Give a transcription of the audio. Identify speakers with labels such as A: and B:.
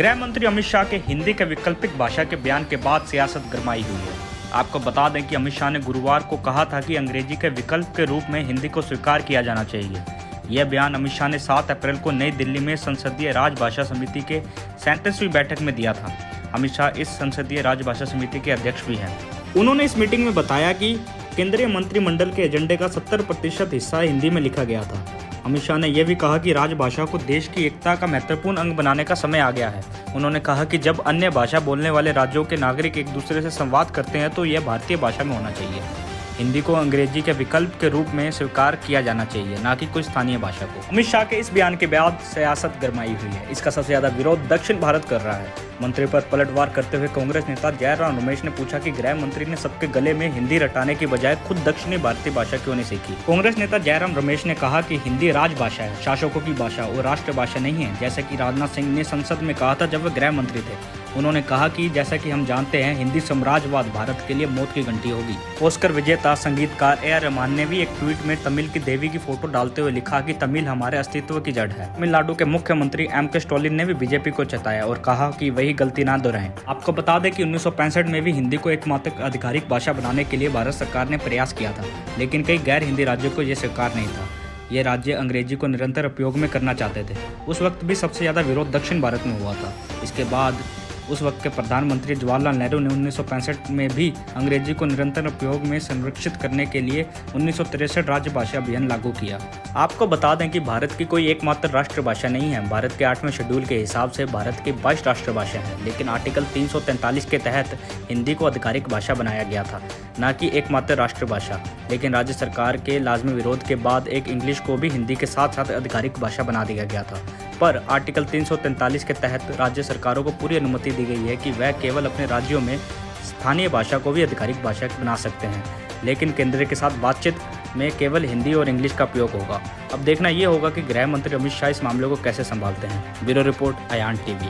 A: गृह मंत्री अमित शाह के हिंदी के वैकल्पिक भाषा के बयान के बाद सियासत गरमाई हुई है। आपको बता दें कि अमित शाह ने गुरुवार को कहा था कि अंग्रेजी के विकल्प के रूप में हिंदी को स्वीकार किया जाना चाहिए। यह बयान अमित शाह ने 7 अप्रैल को नई दिल्ली में संसदीय राजभाषा समिति के 37वीं बैठक में दिया था। अमित शाह इस संसदीय राजभाषा समिति के अध्यक्ष भी हैं। उन्होंने इस मीटिंग में बताया कि केंद्रीय मंत्रिमंडल के एजेंडे का 70% हिस्सा हिंदी में लिखा गया था। अमित शाह ने यह भी कहा कि राजभाषा को देश की एकता का महत्वपूर्ण अंग बनाने का समय आ गया है। उन्होंने कहा कि जब अन्य भाषा बोलने वाले राज्यों के नागरिक एक दूसरे से संवाद करते हैं तो यह भारतीय भाषा में होना चाहिए। हिंदी को अंग्रेजी के विकल्प के रूप में स्वीकार किया जाना चाहिए, न कि कोई स्थानीय भाषा को। अमित शाह के इस बयान के बाद सियासत गरमाई हुई है। इसका सबसे ज्यादा विरोध दक्षिण भारत कर रहा है। मंत्री पर पलटवार करते हुए कांग्रेस नेता जयराम रमेश ने पूछा कि गृह मंत्री ने सबके गले में हिंदी रटाने की बजाय खुद दक्षिणी भारतीय भाषा क्यों नहीं सीखी। कांग्रेस नेता जयराम रमेश ने कहा कि हिंदी राजभाषा है, शासकों की भाषा और राष्ट्रभाषा नहीं है, जैसा कि राजनाथ सिंह ने संसद में कहा था जब वे गृह मंत्री थे। उन्होंने कहा कि जैसा कि हम जानते हैं, हिंदी साम्राज्यवाद भारत के लिए मौत की घंटी होगी। ऑस्कर विजेता संगीतकार ए.आर. रहमान ने भी एक ट्वीट में तमिल की देवी की फोटो डालते हुए लिखा कि तमिल हमारे अस्तित्व की जड़ है। तमिलनाडु के मुख्यमंत्री एम.के. स्टालिन ने भी बीजेपी को चेताया और कहा कि वही गलती ना दोहराएं। आपको बता दें कि 1965 में भी हिंदी को एकमात्र आधिकारिक भाषा बनाने के लिए भारत सरकार ने प्रयास किया था, लेकिन कई गैर हिंदी राज्यों को यह स्वीकार नहीं था। ये राज्य अंग्रेजी को निरंतर उपयोग में करना चाहते थे। उस वक्त भी सबसे ज्यादा विरोध दक्षिण भारत में हुआ था। इसके बाद उस वक्त के प्रधानमंत्री जवाहरलाल नेहरू ने 1965 में भी अंग्रेजी को निरंतर उपयोग में संरक्षित करने के लिए 1963 राजभाषा अभियान लागू किया। आपको बता दें कि भारत की कोई एकमात्र राष्ट्रभाषा नहीं है। भारत के 8वें शेड्यूल के हिसाब से भारत की 22 राष्ट्रभाषा है, लेकिन आर्टिकल 343 के तहत हिंदी को आधिकारिक भाषा बनाया गया था, न कि एकमात्र राष्ट्रभाषा। लेकिन राज्य सरकार के लाजमी विरोध के बाद एक इंग्लिश को भी हिंदी के साथ साथ आधिकारिक भाषा बना दिया गया था। पर आर्टिकल 343 के तहत राज्य सरकारों को पूरी अनुमति दी गई है कि वह केवल अपने राज्यों में स्थानीय भाषा को भी आधिकारिक भाषा बना सकते हैं, लेकिन केंद्र के साथ बातचीत में केवल हिंदी और इंग्लिश का उपयोग होगा। अब देखना यह होगा कि गृह मंत्री अमित शाह इस मामले को कैसे संभालते हैं। Bureau report, Aayan TV.